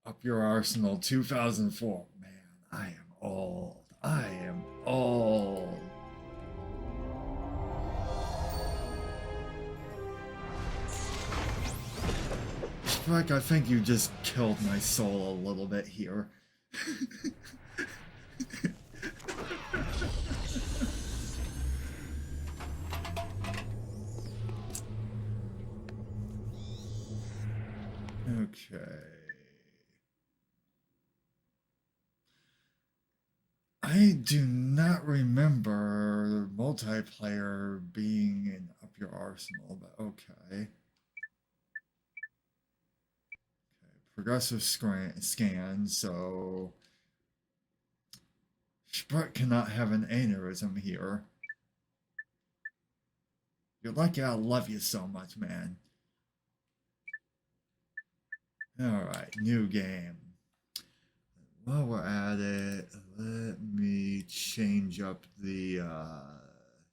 Up Your Arsenal 2004. Man, I am old. I am old. Shrek, I think you just killed my soul a little bit here. Okay. I do not remember multiplayer being in Up Your Arsenal, but okay. Progressive scan, so Sprite cannot have an aneurysm here. You're lucky I love you so much, man. Alright, new game. While we're at it, let me change up the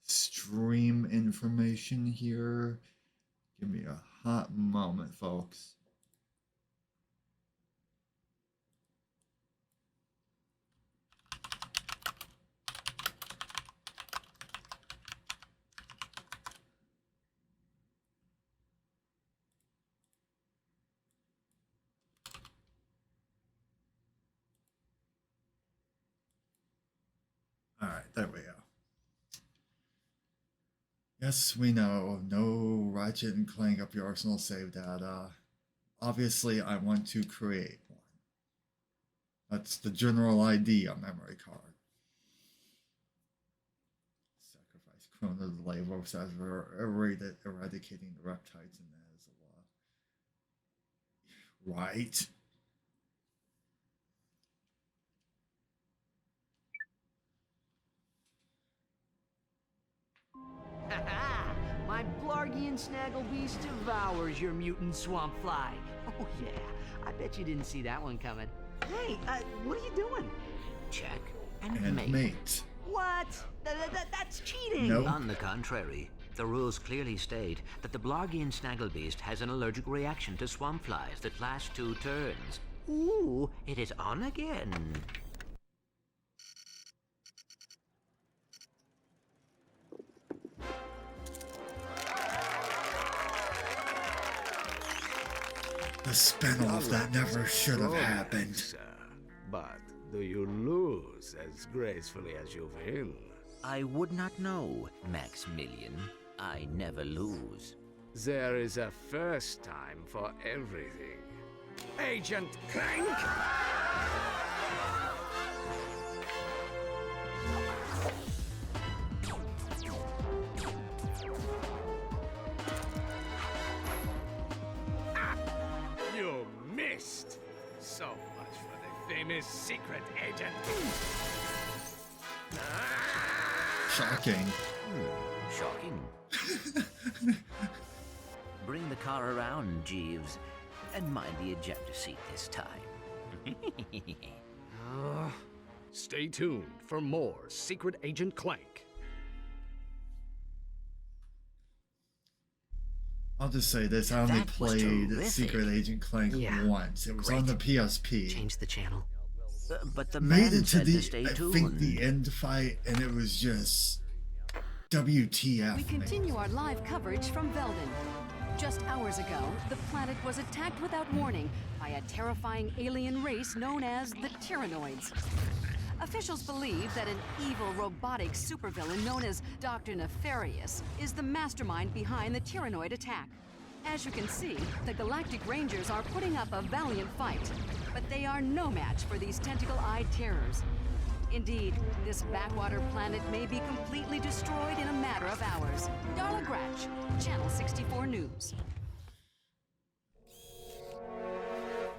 stream information here. Give me a hot moment, folks. Alright, there we go. Yes, we know. No Ratchet and Clank Up Your Arsenal save data. Obviously, I want to create one. That's the general ID on memory card. Sacrifice Chrono delay works as eradicating the reptiles in Azula. Right. My Blargian Snaggle Beast devours your mutant swamp fly. Oh yeah, I bet you didn't see that one coming. Hey, what are you doing? Check And mate. What? That's cheating! Nope. On the contrary, the rules clearly state that the Blargian Snagglebeast has an allergic reaction to swamp flies that last 2 turns. Ooh, it is on again. The spinoff that never should have happened. Sir. But do you lose as gracefully as you will? I would not know, Maximilian. I never lose. There is a first time for everything. Agent Clank! You missed! So much for the famous secret agent. Shocking. Shocking. Bring the car around, Jeeves, and mind the ejector seat this time. Stay tuned for more Secret Agent Clank. I'll just say this, I only That was played terrific. Secret Agent Clank once. It was on the PSP. Change the channel. But the Made man it to said the, to stay I tuned. think, the end fight, and it was just WTF. We man. continue our live coverage from Veldin. Just hours ago, the planet was attacked without warning by a terrifying alien race known as the Tyrannoids. Officials believe that an evil robotic supervillain known as Dr. Nefarious is the mastermind behind the Tyrannoid attack. As you can see, the Galactic Rangers are putting up a valiant fight, but they are no match for these tentacle-eyed terrors. Indeed, this backwater planet may be completely destroyed in a matter of hours. Darla Gratch, Channel 64 News.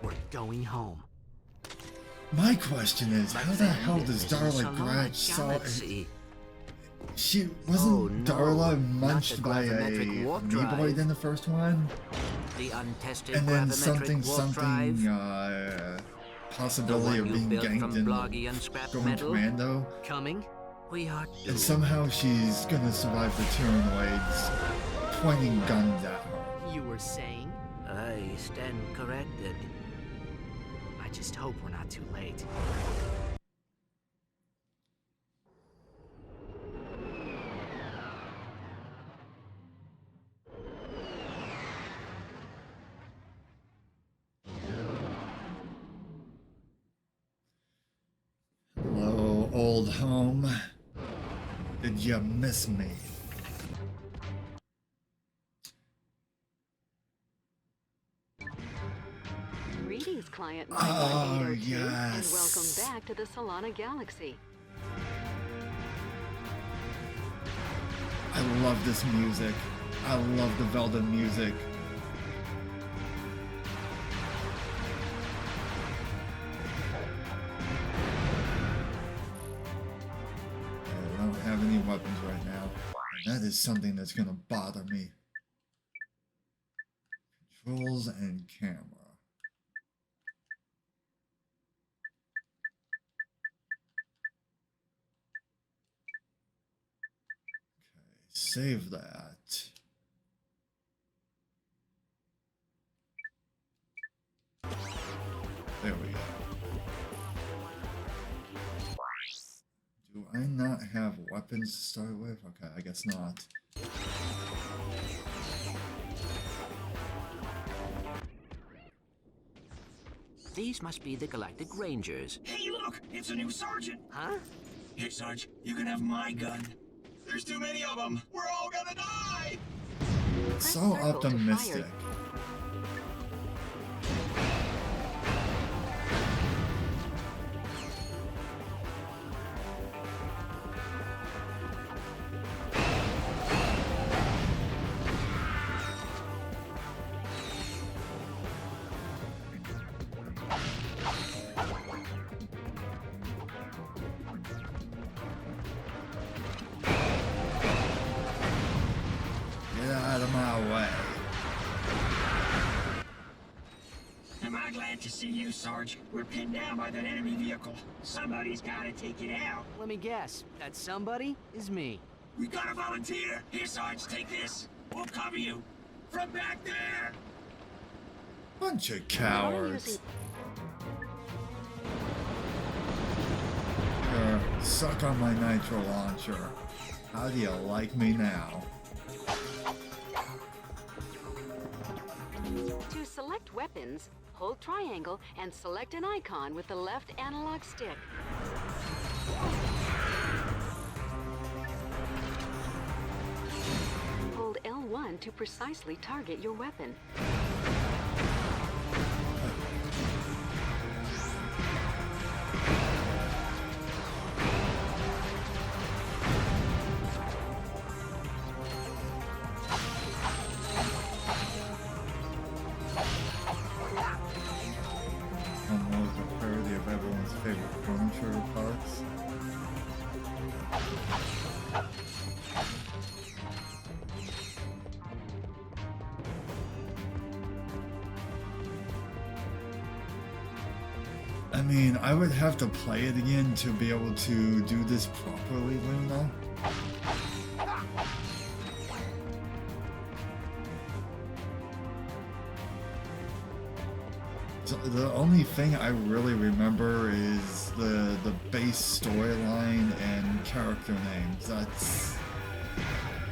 We're going home. My question is, how the hell does This is Darla Solana Gratch saw it? Galaxy. She wasn't Oh, no, Darla not munched the by a gravimetric warp Neeboid drive. in the first one? The untested And then gravimetric warp drive. Possibility The of one you being built ganked from in Blargian scrap going metal? commando. Coming? We are And doomed. somehow she's gonna survive the Tyrannoids pointing guns at her. You were saying? I stand corrected. I Just hope we're not too late. Hello, old home. Did you miss me? Greetings, client Oh, 802, and yes. welcome back to the Solana Galaxy. I love this music. I love the Veldin music. I don't have any weapons right now. And that is something that's gonna bother me. Controls and camera. Okay, save that. There we go. Do I not have weapons to start with? Okay, I guess not. These must be the Galactic Rangers. Hey, look! It's a new sergeant! Huh? Hey, Sarge, you can have my gun. There's too many of them! We're all gonna die! Press So circle to optimistic. fire. Get out of my way. Am I glad to see you, Sarge? We're pinned down by that enemy vehicle. Somebody's gotta take it out. Let me guess. That somebody is me. We gotta volunteer! Here, Sarge, take this! We'll cover you! From back there! Bunch of cowards. Here, suck on my nitro launcher. How do you like me now? To select weapons, hold triangle and select an icon with the left analog stick. Hold L1 to precisely target your weapon. Almost a parody of everyone's favorite furniture parts. I mean, I would have to play it again to be able to do this properly, Luna. So the only thing I really remember is the base storyline and character names.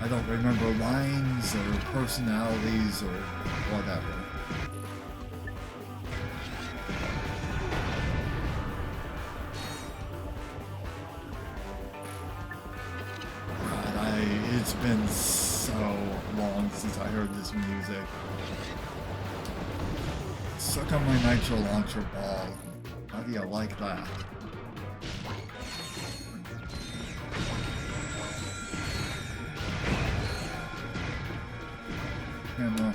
I don't remember lines or personalities or whatever. God, it's been so long since I heard this music. Suck on my nitro launcher ball. How do you like that? Camera.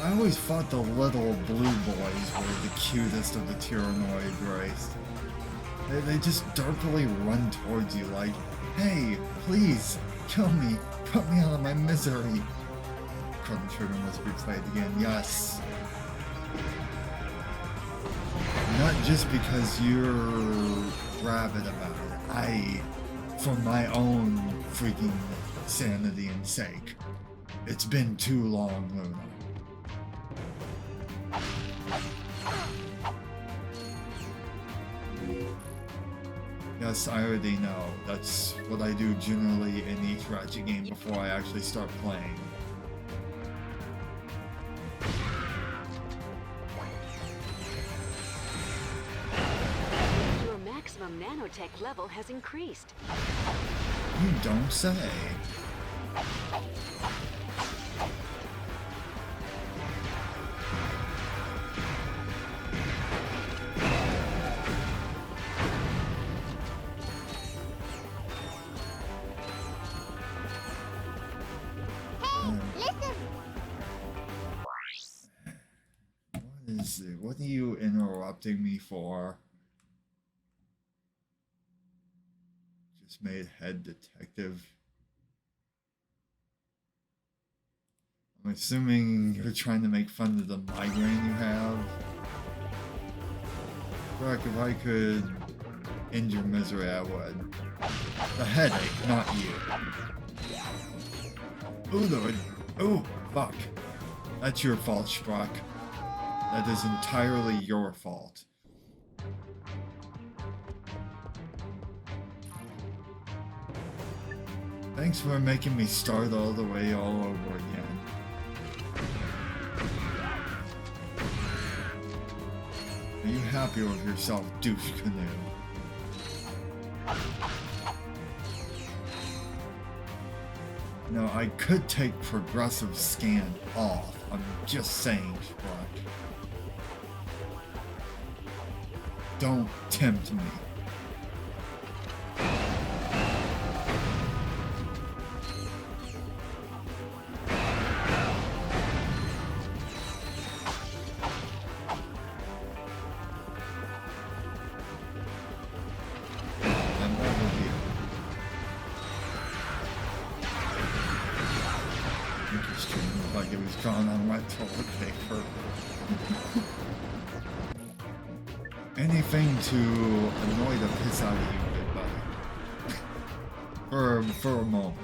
I always thought the little blue boys were the cutest of the Tyrannoid race. They just derpily run towards you like, hey, please, kill me, put me out of my misery. Chrono Trigger must be played again, yes. Not just because you're rabid about it, for my own freaking sanity and sake. It's been too long, Luna. Yes, I already know. That's what I do generally in each Ratchet game before I actually start playing. Your maximum nanotech level has increased. You don't say. What are you interrupting me for? Just made head detective. I'm assuming you're trying to make fun of the migraine you have. Brock, if I could end your misery, I would. The headache, not you. Ooh, Lord. Ooh, fuck. That's your fault, Sprock. That is entirely your fault. Thanks for making me start all the way all over again. Are you happy with yourself, douche canoe? No, I could take progressive scan off. I'm just saying, Sprock. Don't tempt me. I'm over here. Interesting, like it was drawn on my toilet paper. Anything to annoy the piss out of you, good buddy. For a moment.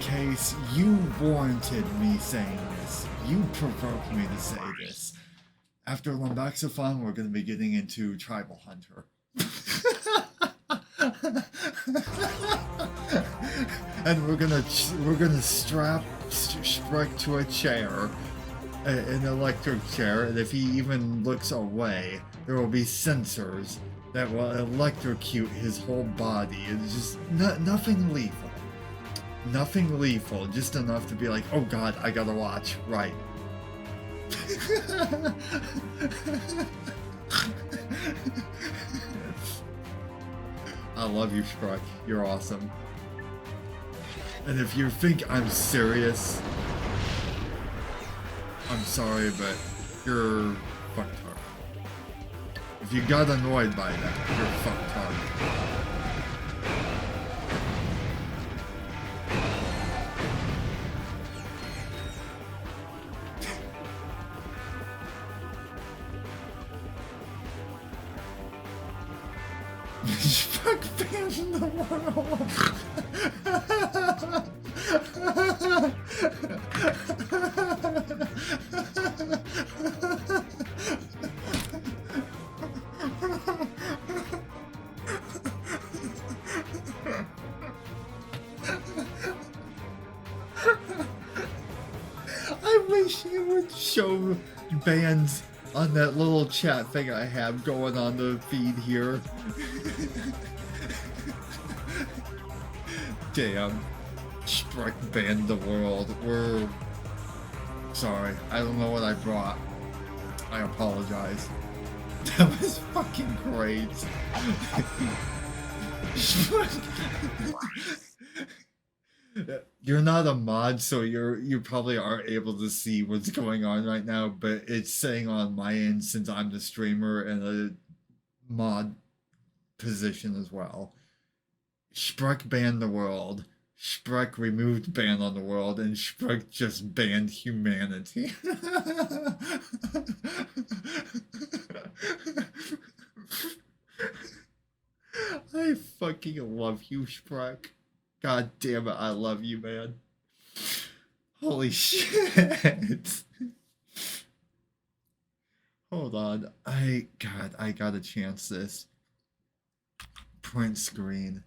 Case, you warranted me saying this. You provoked me to say this. After Lombaxophon, we're going to be getting into Tribal Hunter. And we're gonna strap Shrek to a chair, an electric chair, and if he even looks away, there will be sensors that will electrocute his whole body. It's just nothing lethal. Nothing lethal, just enough to be like, oh god, I gotta watch, right. I love you, Shrek. You're awesome. And if you think I'm serious, I'm sorry, but you're fucked hard. If you got annoyed by that, you're fucked hard. Fuck fans in the world. I wish it would show bands on that little chat thing I have going on the feed here. Damn. Shrek banned the world. We're... Sorry, I don't know what I brought. I apologize. That was fucking great. You're not a mod, so you probably aren't able to see what's going on right now, but it's saying on my end since I'm the streamer and a mod position as well. Shrek banned the world. Shrek removed ban on the world, and Shrek just banned humanity. I fucking love you, Shrek. God damn it, I love you, man. Holy shit. Hold on. I gotta chance this. Print screen.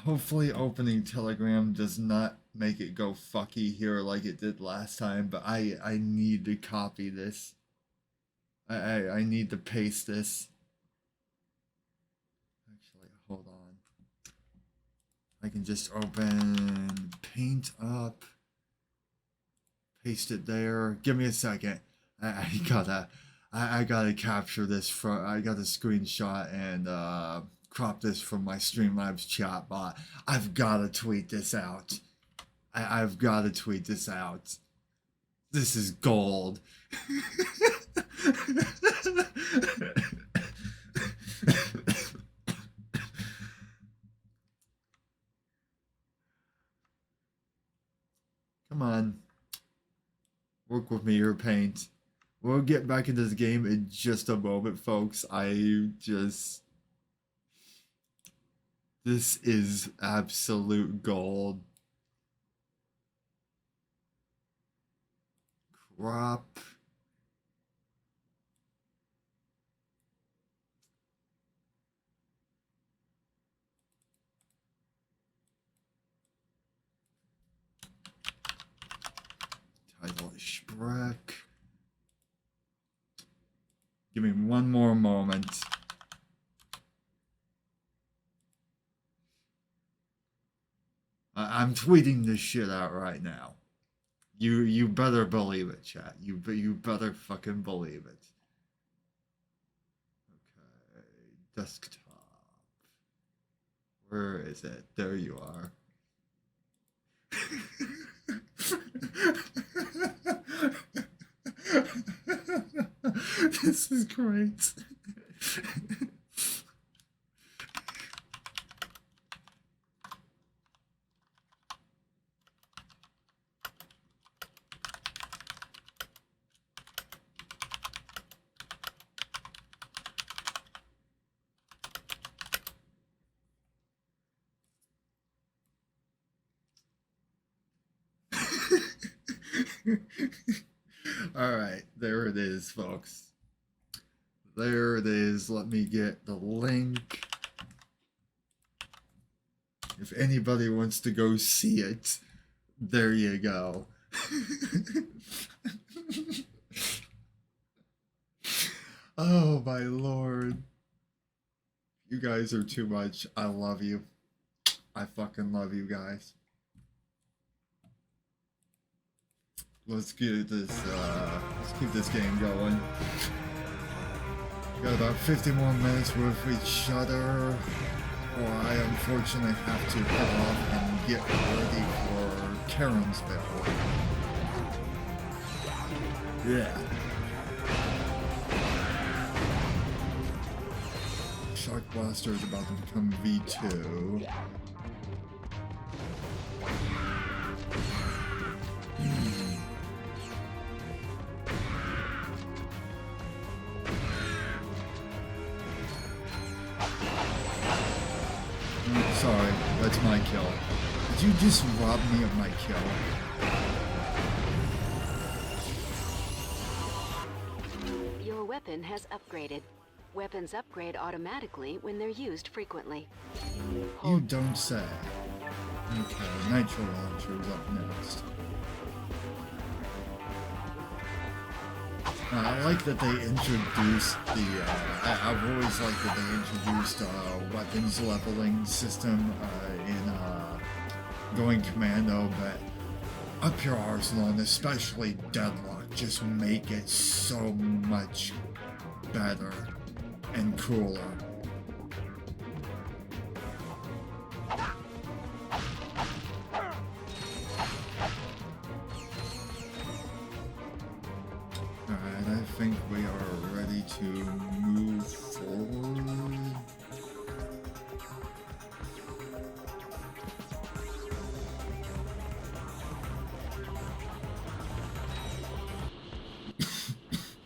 Hopefully opening Telegram does not make it go fucky here like it did last time, but I need to copy this. I need to paste this. Actually, hold on. I can just open Paint Up. Paste it there. Give me a second. I gotta capture this from, I got a screenshot and crop this from my Streamlabs chat bot. I've gotta tweet this out. I've gotta tweet this out. This is gold. Come on. Work with me here, Paint. We'll get back into this game in just a moment, folks. This is absolute gold. Crop. Title is Shrek. Give me one more moment. I'm tweeting this shit out right now. You better believe it, chat. You better fucking believe it. Okay, desktop. Where is it? There you are. This is great. Alright, there it is, folks. There it is. Let me get the link. If anybody wants to go see it, there you go. Oh my lord. You guys are too much. I love you. I fucking love you guys. Let's get this, let's keep this game going. Got about 50 more minutes with each other, or I unfortunately have to head off and get ready for Karensville. Yeah. Shock Blaster is about to become V2. Sorry, that's my kill. Did you just rob me of my kill? Your weapon has upgraded. Weapons upgrade automatically when they're used frequently. You don't say. Okay, Nitro Launcher is up next. I like that they introduced the, I've always liked that they introduced weapons leveling system in going commando, but up your arsenal, and especially Deadlock, just make it so much better and cooler. Alright, I think we are ready to move forward.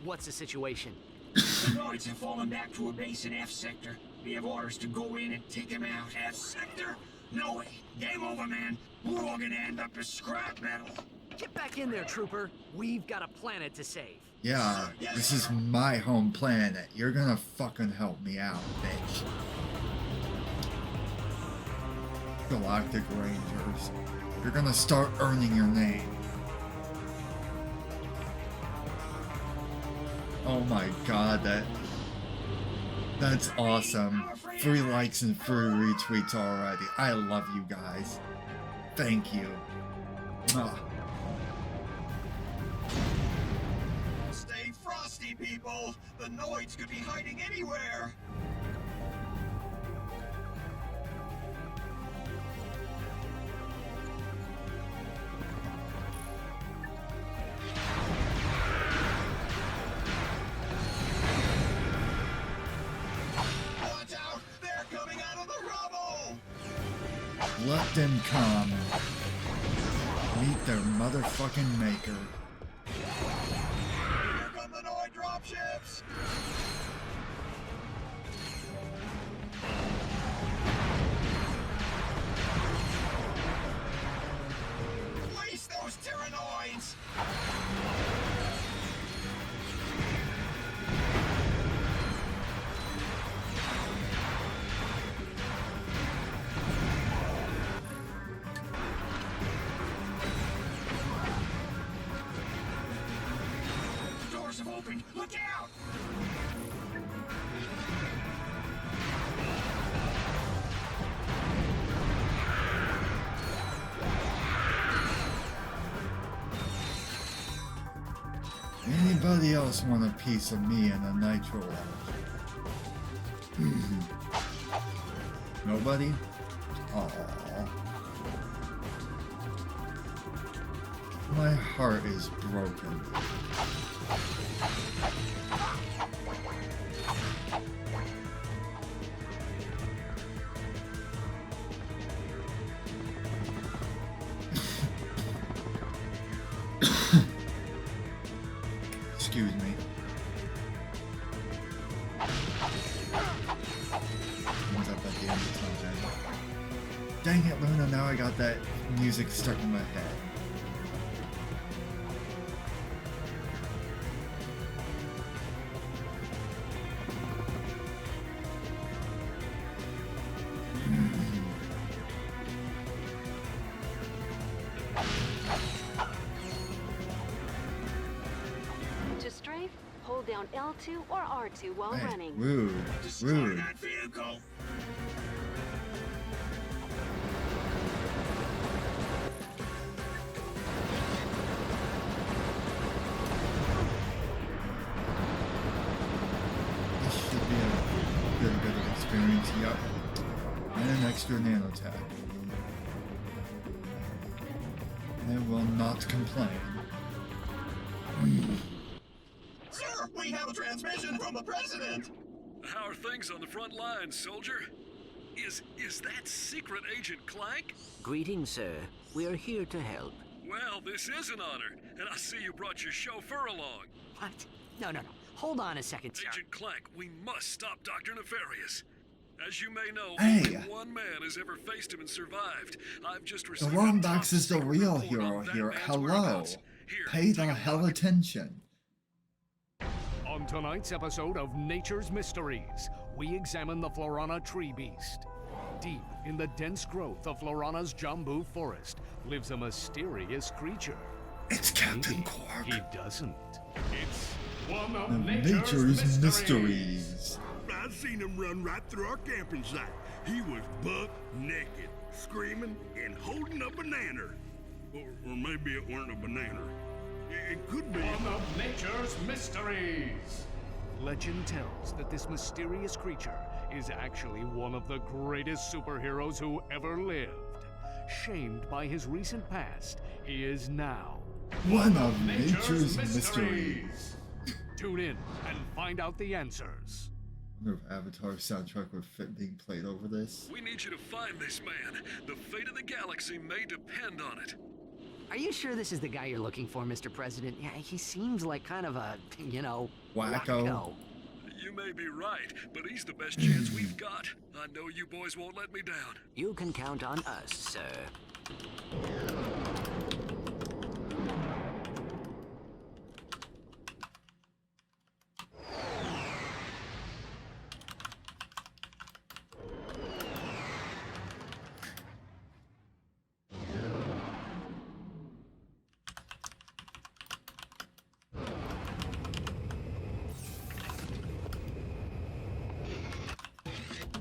What's the situation? The Tyrannoids have fallen back to a base in F sector. We have orders to go in and take them out. F sector? No way. Game over, man. We're all gonna end up as scrap metal. Get back in there, trooper. We've got a planet to save. Yeah, this is my home planet. You're gonna fucking help me out, bitch. Galactic Rangers. You're gonna start earning your name. Oh my god, that's awesome. 3 likes and 3 retweets already. I love you guys. Thank you. Stay frosty, people. The Noids could be hiding anywhere. Let them come. Meet their motherfucking maker. Here come the Noid dropships! Release those Tyrannoids! Open. Look out! Anybody else want a piece of me in a nitro lounge? Nobody? Aww. My heart is broken. Excuse me. Comes up at the end of time. Dang it, Luna, now I got that music stuck in my head. Down L2 or R2 while Hey, running. Rude. Destroy Rude. that vehicle! This should be a good bit of experience. Yup. And an extra nanotech. I will not complain. Sir, we have a transmission from the President! How are things on the front lines, soldier? Is that secret agent Clank? Greetings, sir. We are here to help. Well, this is an honor, and I see you brought your chauffeur along. What? No. Hold on a second, sir. Agent Clank, we must stop Dr. Nefarious. As you may know, Hey. only one man has ever faced him and survived. I've just The received lombax a is the top-secret real report hero on that here. man's Hello. whereabouts. Here, Pay the take a hell look. attention. On tonight's episode of Nature's Mysteries, we examine the Florana Tree Beast. Deep in the dense growth of Florana's Jambu Forest lives a mysterious creature. It's Captain Maybe Quark. he doesn't. It's One of Of nature's mysteries. mysteries. I seen him run right through our camping site. He was buck naked, screaming and holding a banana. Or maybe it weren't a banana. It could be. One of nature's mysteries. Legend tells that this mysterious creature is actually one of the greatest superheroes who ever lived. Shamed by his recent past, he is now One of nature's mysteries. Tune in and find out the answers. I wonder if Avatar's soundtrack would fit being played over this. We need you to find this man. The fate of the galaxy may depend on it. Are you sure this is the guy you're looking for, Mr. President? Yeah, he seems like kind of a, Wacko. You may be right, but he's the best chance we've got. I know you boys won't let me down. You can count on us, sir.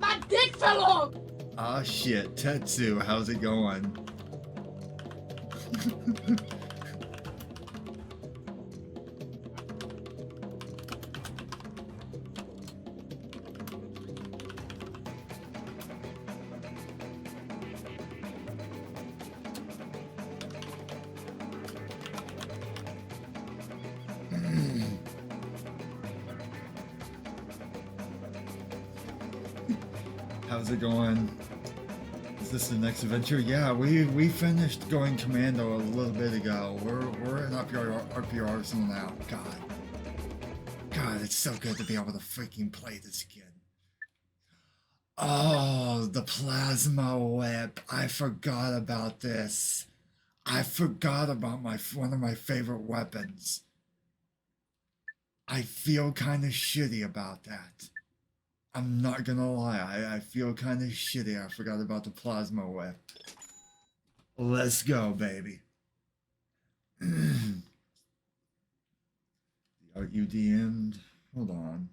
My dick fell off! Ah shit, Tetsu, how's it going? How's it going? Is this the next adventure? Yeah, we finished going commando a little bit ago. We're in up your arsenal now. God, it's so good to be able to freaking play this again. Oh, the plasma whip. I forgot about this. I forgot about one of my favorite weapons. I feel kind of shitty about that. I'm not gonna lie, I feel kind of shitty. I forgot about the plasma whip. Let's go, baby. Are you DM'd? Hold on.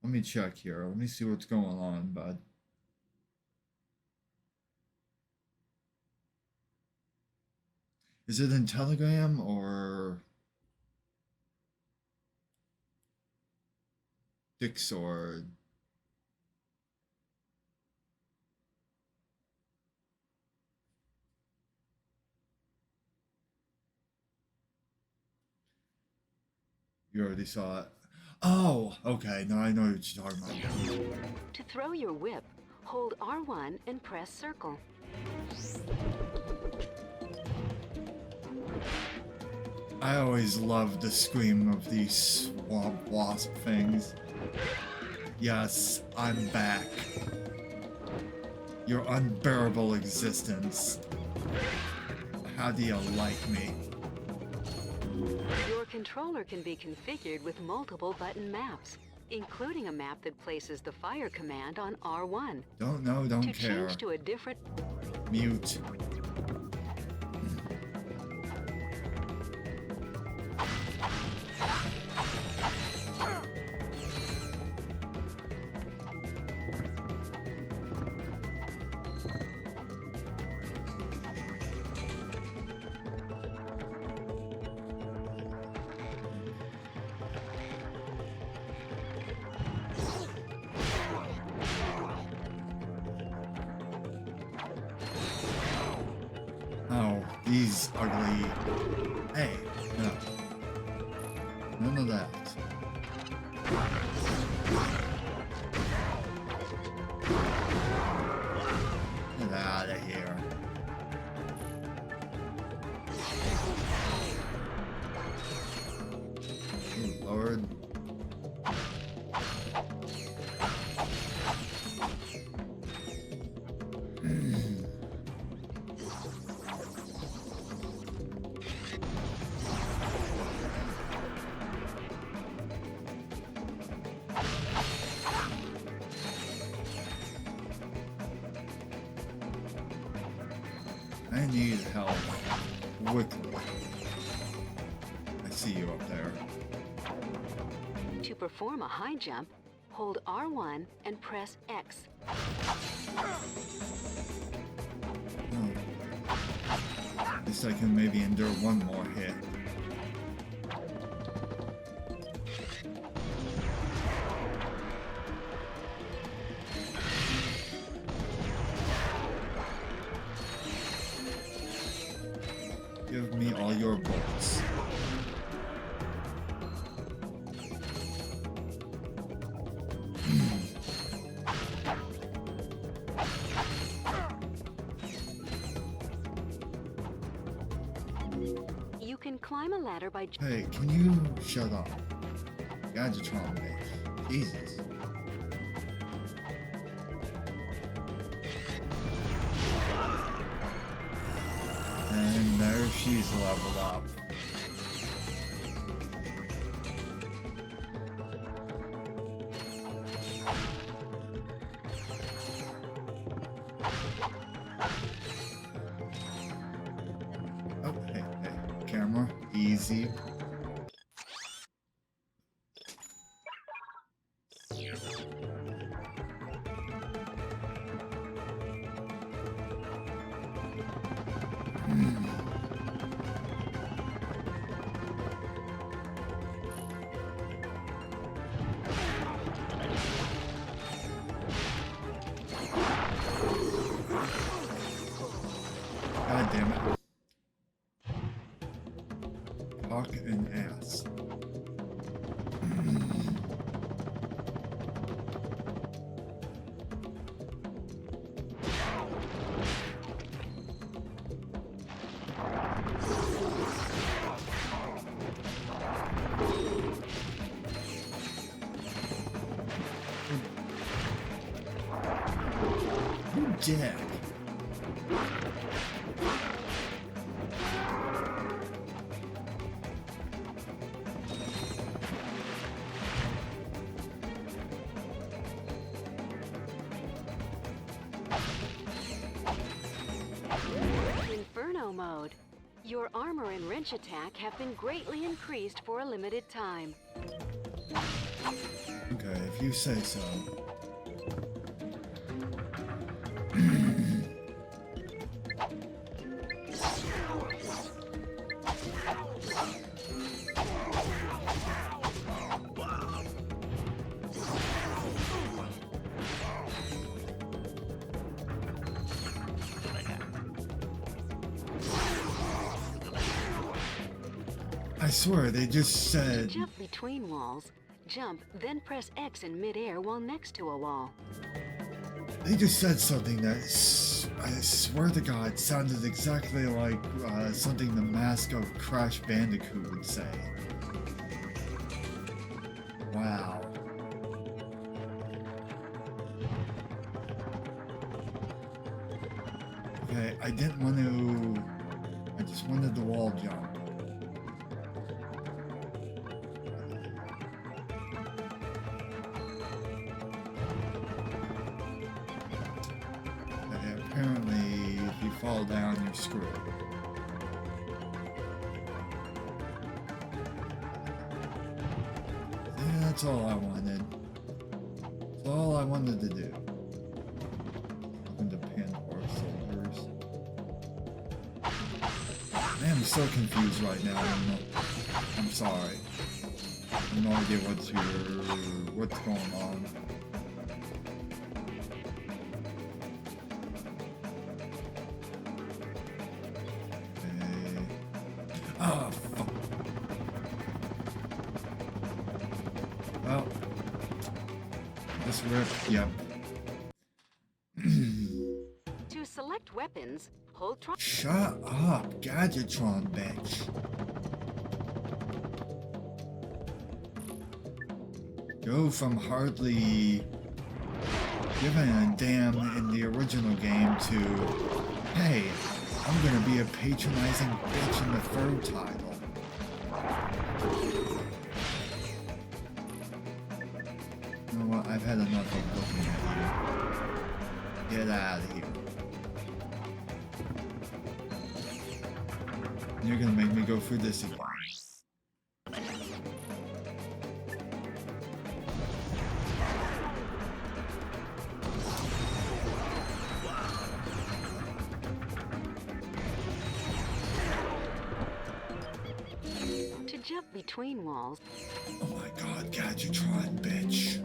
Let me check here. Let me see what's going on, bud. Is it in Telegram or Dixord? You already saw it. Oh, okay. No, I know what you're talking about. To throw your whip, hold R1 and press circle. I always love the scream of these swamp wasp things. Yes, I'm back. Your unbearable existence. How do you like me? Your controller can be configured with multiple button maps, including a map that places the fire command on R1. Don't know, don't To care. change to a different... Mute. Oh, these ugly. Hey, no. None of that. Get out of here. Oh, Lord. I need help quickly. I see you up there. To perform a high jump, hold R1 and press X. At least I can maybe endure one more hit. Give me all your bolts. You can climb a ladder by... Hey, can you shut up? Gadgetron, bitch. Jesus. And there she's leveled up. Oh, hey, camera, easy. God damn it. Cock and ass. Jack. Inferno mode. Your armor and wrench attack have been greatly increased for a limited time. Okay, if you say so. I swear, they just said... Jump between walls. Jump, then press X in midair while next to a wall. They just said something that, I swear to God, sounded exactly like something the mask of Crash Bandicoot would say. Wow. Okay, I didn't want to... I just wanted the wall jump. Apparently, if you fall down, you're screwed. Yeah, that's all I wanted. That's all I wanted to do. Welcome to Pandora Soldiers. Man, I'm so confused right now. I'm sorry. I have no idea what's going on. Oh, fuck. Well, this rip, yep. To select weapons, hold try. Shut up, Gadgetron, bitch. Go from hardly giving a damn in the original game to, hey, I'm gonna be a patronizing bitch in the third title. You know what? I've had enough of looking at you. Get out of here. You're gonna make me go through this again. to jump between walls. Oh my god, Gadgetron, bitch.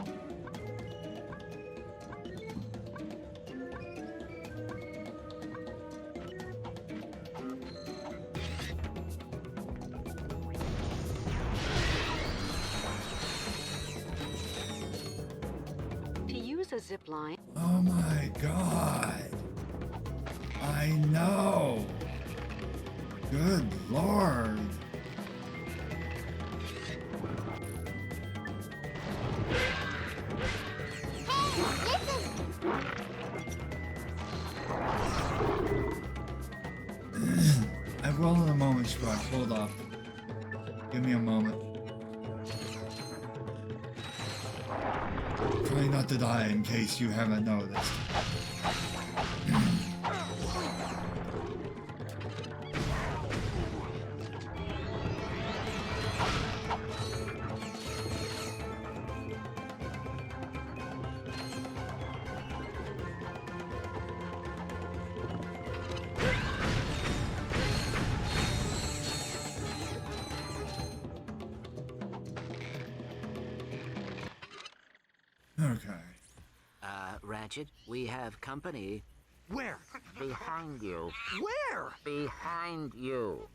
To use a zip line. Oh my god. I know. Good lord. I will in a moment, Scrub. Hold up. Give me a moment. Try not to die in case you haven't noticed. Okay. Ratchet, we have company Where? behind you. Where? Behind you.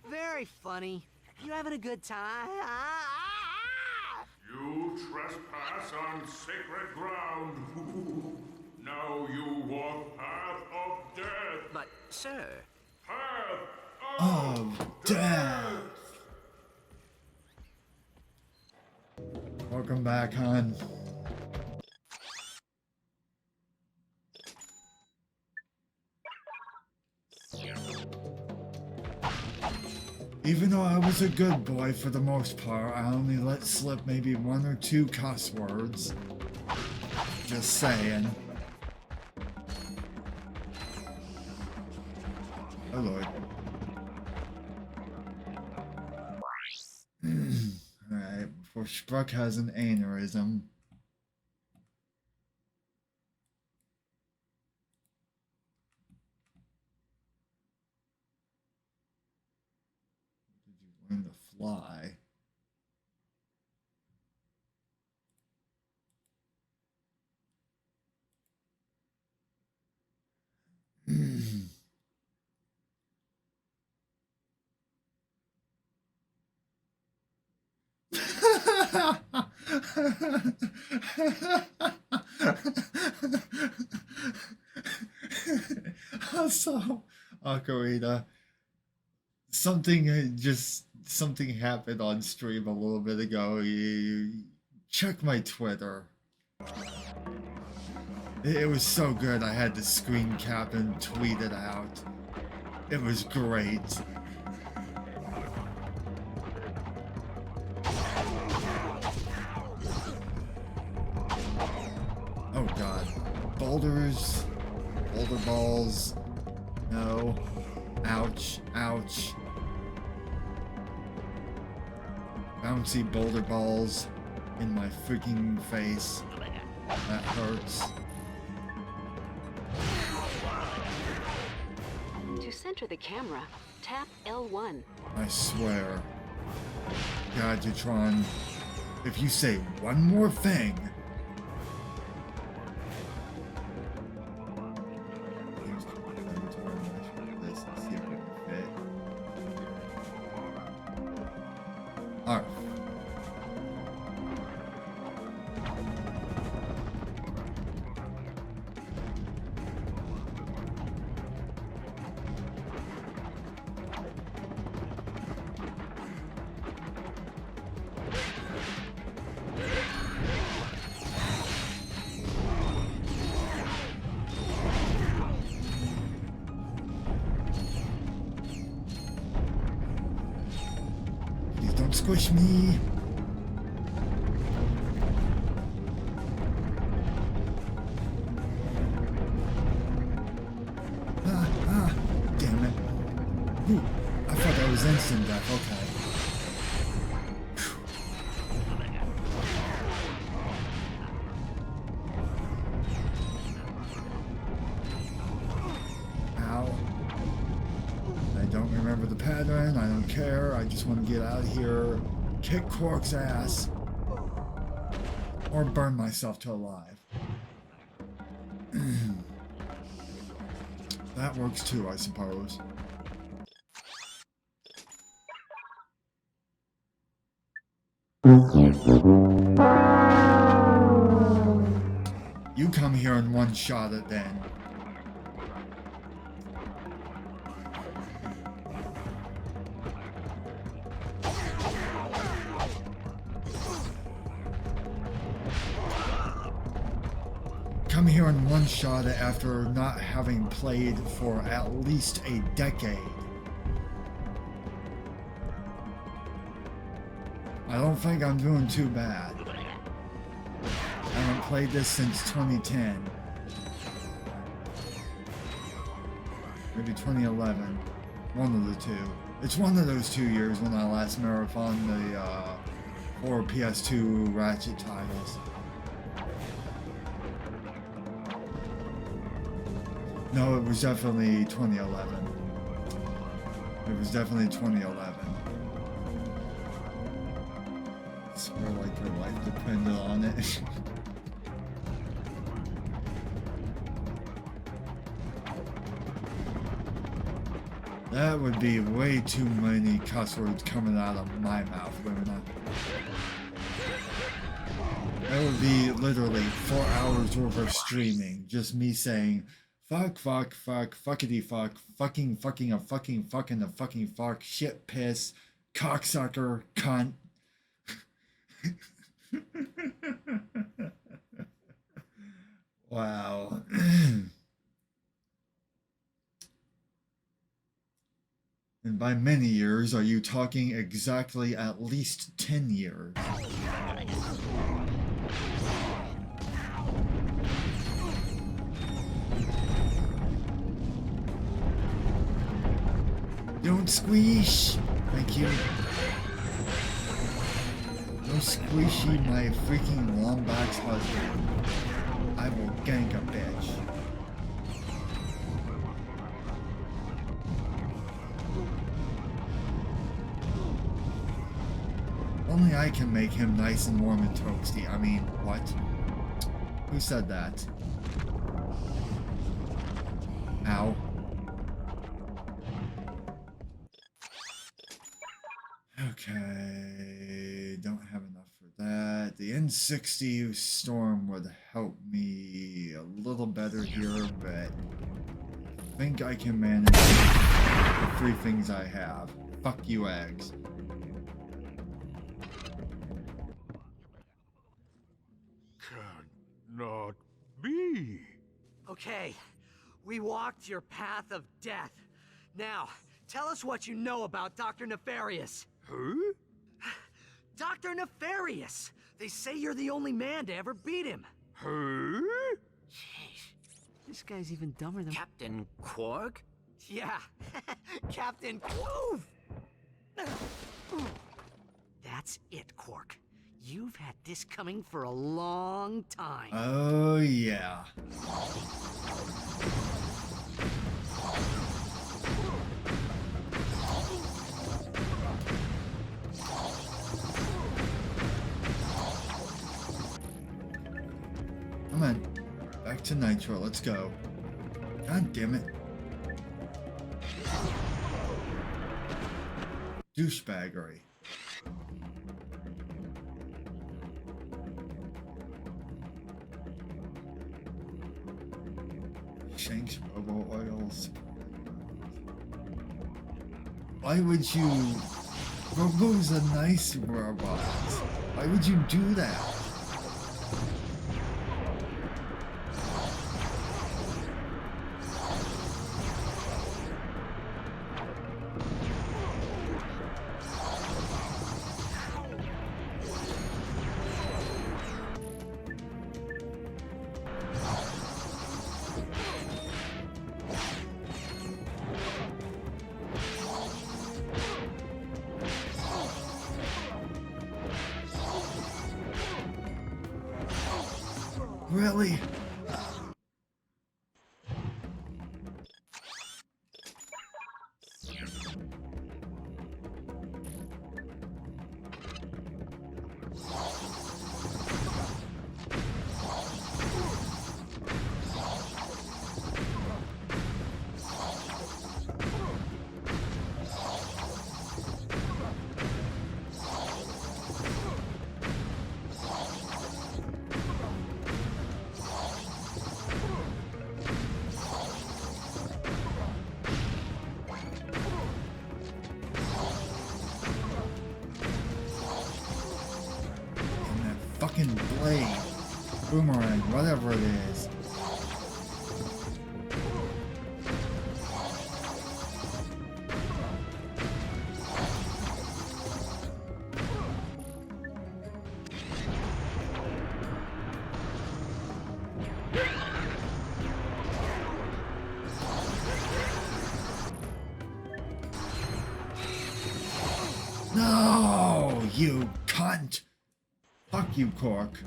Very funny. You having a good time? You trespass on sacred ground. Now you walk path of death. But, sir, Path of death. Welcome back, hon. Even though I was a good boy for the most part, I only let slip maybe 1 or 2 cuss words. Just saying. Oh lord. Alright, before Spruck has an aneurysm. Did you learn to fly? Also, Ocarina, something happened on stream a little bit ago. You check my Twitter. It was so good, I had to screen cap and tweet it out. It was great. Oh god. Boulders. Boulder balls. No. Ouch. Ouch. Bouncy boulder balls in my freaking face. That hurts. To center the camera, tap L1. I swear. Gadgetron, if you say one more thing... Alright. Please don't squish me. Damn it. Ooh, I thought that was instant death, okay. Ow. I don't remember the pattern, I don't care. care. I just want to get out of here, kick Quark's ass, or burn myself to alive. That works too, I suppose. You come here and one shot it then. Come here and one shot it after not having played for at least a decade. I don't think I'm doing too bad. I haven't played this since 2010. Maybe 2011. One of the two. It's one of those 2 years when I last marathoned the 4 PS2 Ratchet titles. No, it was definitely 2011. It was definitely 2011. I swear like their life depended on it. That would be way too many cuss words coming out of my mouth, wouldn't it? That would be literally 4 hours worth of streaming. Just me saying, fuck, fuck, fuck, fuckity fuck, fucking, fucking, a fucking, fucking, a fucking fuck, shit, piss, cocksucker, cunt. Wow. And by many years, are you talking exactly at least 10 years? Don't squeeze! Thank you. Don't squishy my freaking lombax husband. I will gank a bitch. Only I can make him nice and warm and toasty. I mean, what? Who said that? Ow. Okay, don't have enough for that. The N60 storm would help me a little better here, but I think I can manage the 3 things I have. Fuck you, eggs. Cannot be. Okay, we walked your path of death. Now, tell us what you know about Dr. Nefarious. Huh? Dr. Nefarious! They say you're the only man to ever beat him. Huh? Jeez, this guy's even dumber than... Captain Quark? Yeah, Captain Quark. That's it, Quark. You've had this coming for a long time. Oh, yeah. Come on. Back to Nitro. Let's go. God damn it. Douchebaggery. Shanks Robo Oils. Why would you... Robo's a nice robot. Why would you do that? Really? fucking blade. Boomerang, whatever it is. No, you cunt! Fuck you, Cork.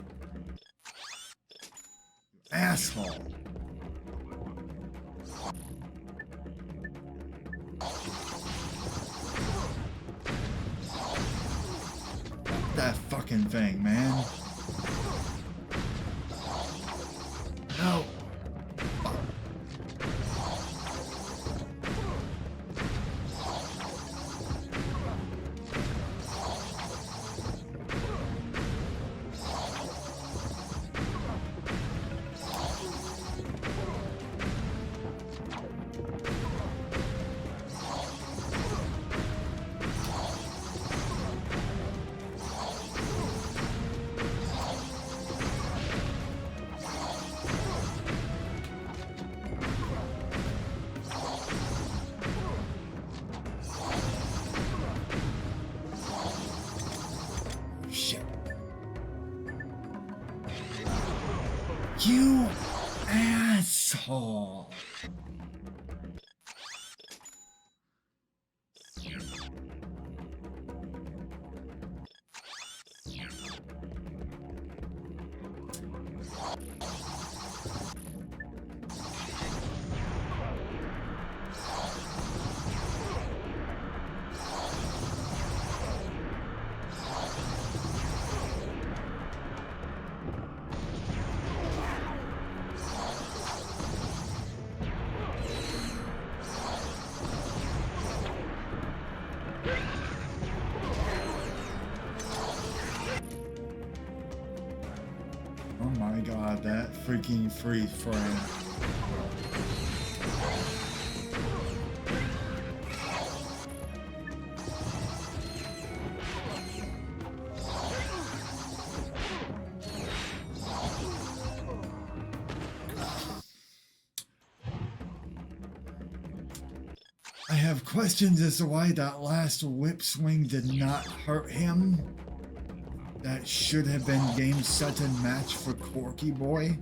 Asshole. That fucking thing, man. No. You asshole! Oh my god, that freaking freeze frame. I have questions as to why that last whip swing did not hurt him. That should have been game, set, and match for Corky Boy.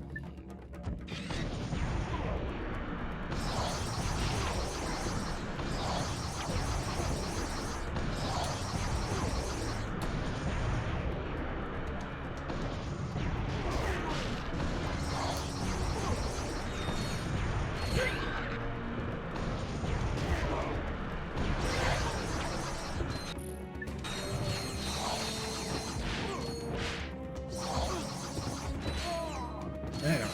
There.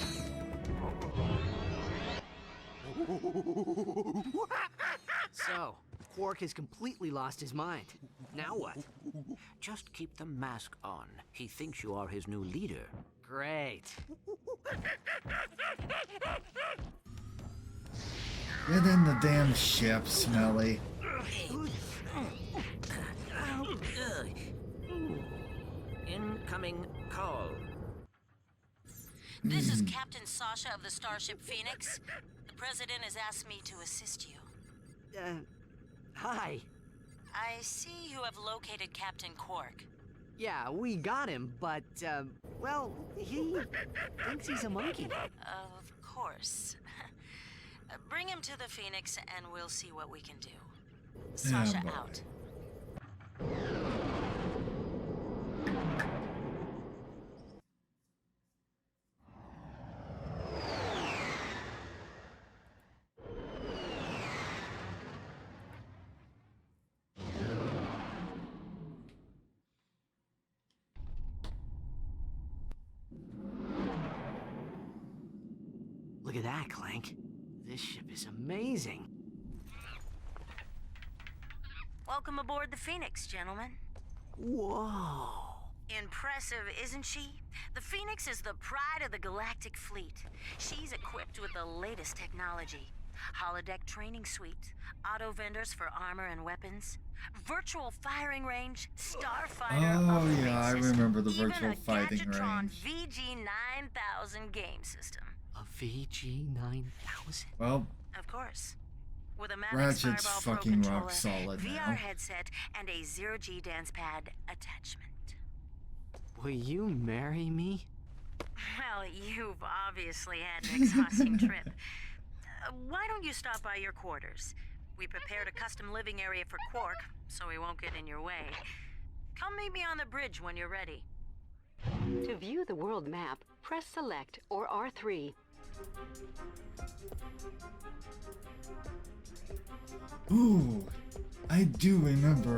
So, Quark has completely lost his mind. Now what? Just keep the mask on. He thinks you are his new leader. Great. Get in the damn ship, Smelly. Incoming call. This is Captain Sasha of the Starship Phoenix. The President has asked me to assist you. Hi. I see you have located Captain Quark. Yeah, we got him, but, well, he thinks he's a monkey. Of course. Bring him to the Phoenix and we'll see what we can do. Sasha boy. out. Look at that, Clank. This ship is amazing. Welcome aboard the Phoenix, gentlemen. Whoa. Impressive, isn't she? The Phoenix is the pride of the galactic fleet. She's equipped with the latest technology. holodeck training suite, auto vendors for armor and weapons, virtual firing range, starfighter Oh upgrade yeah, I system, remember the even virtual a fighting Gadgetron range. VG9000 game system. A VG9000? Well, Of course. With a Mavix Ratchet's Fireball Pro fucking controller, rock solid VR now. headset, and a zero-G dance pad attachment. Will you marry me? Well, you've obviously had an exhausting trip. Why don't you stop by your quarters? We prepared a custom living area for Quark, so he won't get in your way. Come meet me on the bridge when you're ready. To view the world map, press Select or R3. Ooh, I do remember.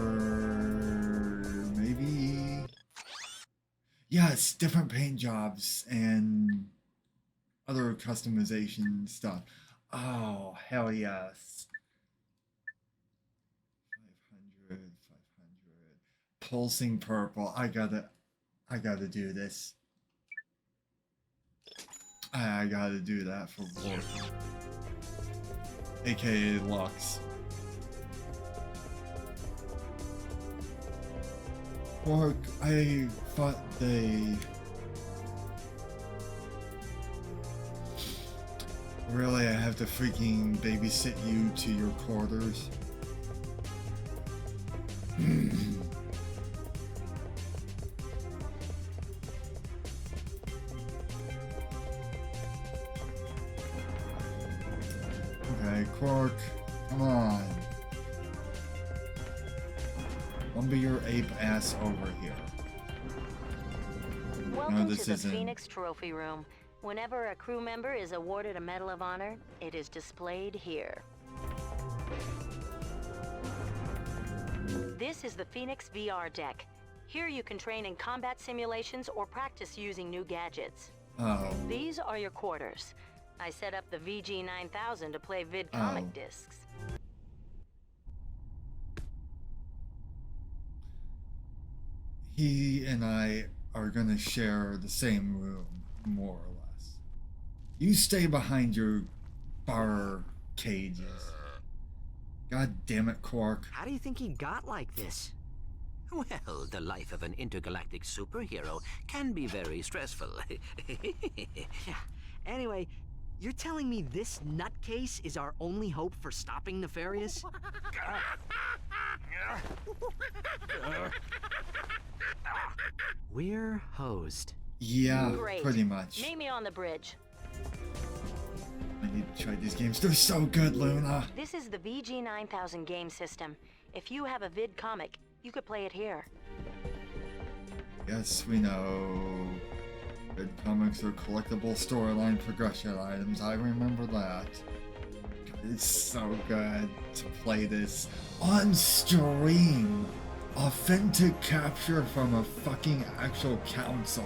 Maybe. Yes, different paint jobs and other customization stuff. Oh, hell yes. 500. Pulsing purple. I gotta do this. I gotta do that for Lord. AKA Lux. Quark, I thought they... Really, I have to freaking babysit you to your quarters? Okay, Quark, come on. Lumber your ape ass over here. Welcome this to the isn't- Phoenix Trophy Room. Whenever a crew member is awarded a Medal of Honor, it is displayed here. This is the Phoenix VR deck. Here you can train in combat simulations or practice using new gadgets. Oh. These are your quarters. I set up the VG9000 to play vid comic Oh. discs. He and I are gonna share the same room, more or less. You stay behind your bar cages. God damn it, Quark. How do you think he got like this? Well, the life of an intergalactic superhero can be very stressful. Yeah. Anyway, you're telling me this nutcase is our only hope for stopping Nefarious? We're hosed. Yeah, Great. pretty much. Meet me on the bridge. I need to try these games. They're so good, Luna. This is the VG9000 game system. If you have a vid comic, you could play it here. Yes, we know. Good comics are collectible storyline progression items. I remember that. It's so good to play this on stream. Authentic capture from a fucking actual council.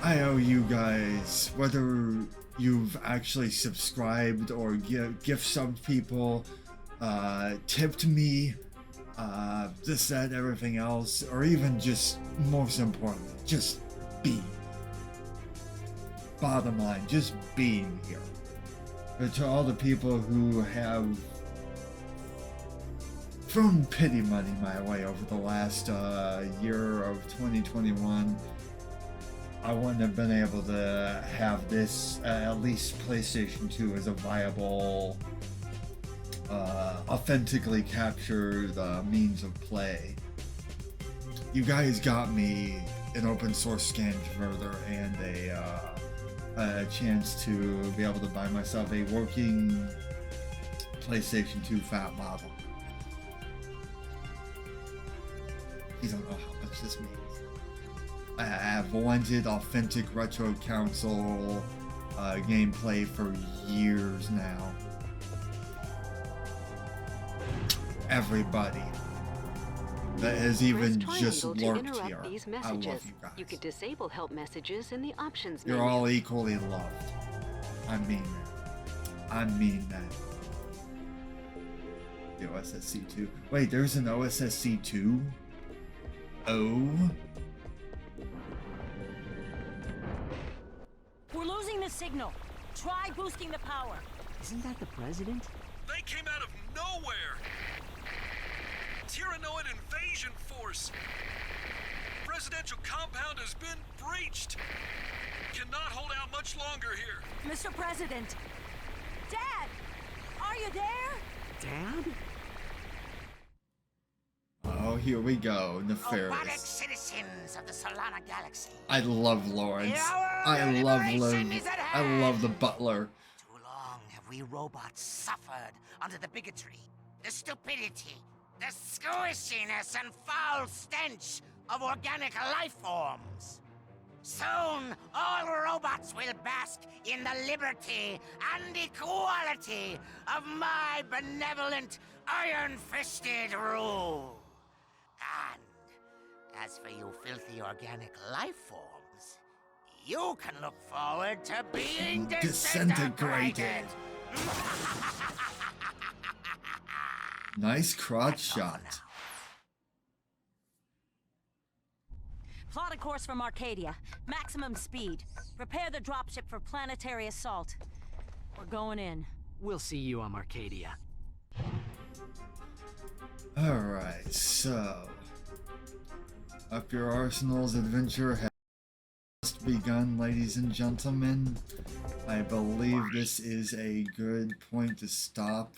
I owe you guys, whether you've actually subscribed or gift subbed people, tipped me, this, that, everything else, or even just, most importantly, just being. Bottom line, just being here. But to all the people who have thrown pity money my way over the last year of 2021, I wouldn't have been able to have this, at least PlayStation 2, as a viable, authentically captured means of play. You guys got me an open source scan converter and a chance to be able to buy myself a working PlayStation 2 fat model. You don't know how much this means. I have wanted authentic retro console gameplay for years now. Everybody that has even Press just triangle to lurked interrupt here, these I messages. love you guys. You could disable help messages in the options You're menu. all equally loved. I mean that. I mean that. The OSSC-2. Wait, there's an OSSC-2? Oh? We're losing the signal. Try boosting the power. Isn't that the president? They came out of nowhere! Tyrannoid invasion force! Presidential compound has been breached! Cannot hold out much longer here. Mr. President! Dad! Are you there? Dad? Oh, here we go. Robotic Nefarious. citizens of the Solana Galaxy. I love Lawrence. The hour of I love liberation is at I love the hand. butler. Too long have we robots suffered under the bigotry, the stupidity, the squishiness and foul stench of organic life forms. Soon, all robots will bask in the liberty and equality of my benevolent, iron-fisted rule. And as for you filthy organic life forms, you can look forward to being disintegrated. Nice crotch shot. Plot a course from Arcadia. Maximum speed. Prepare the dropship for planetary assault. We're going in. We'll see you on Arcadia. Alright, so up your arsenal's adventure has just begun, ladies and gentlemen. I believe this is a good point to stop.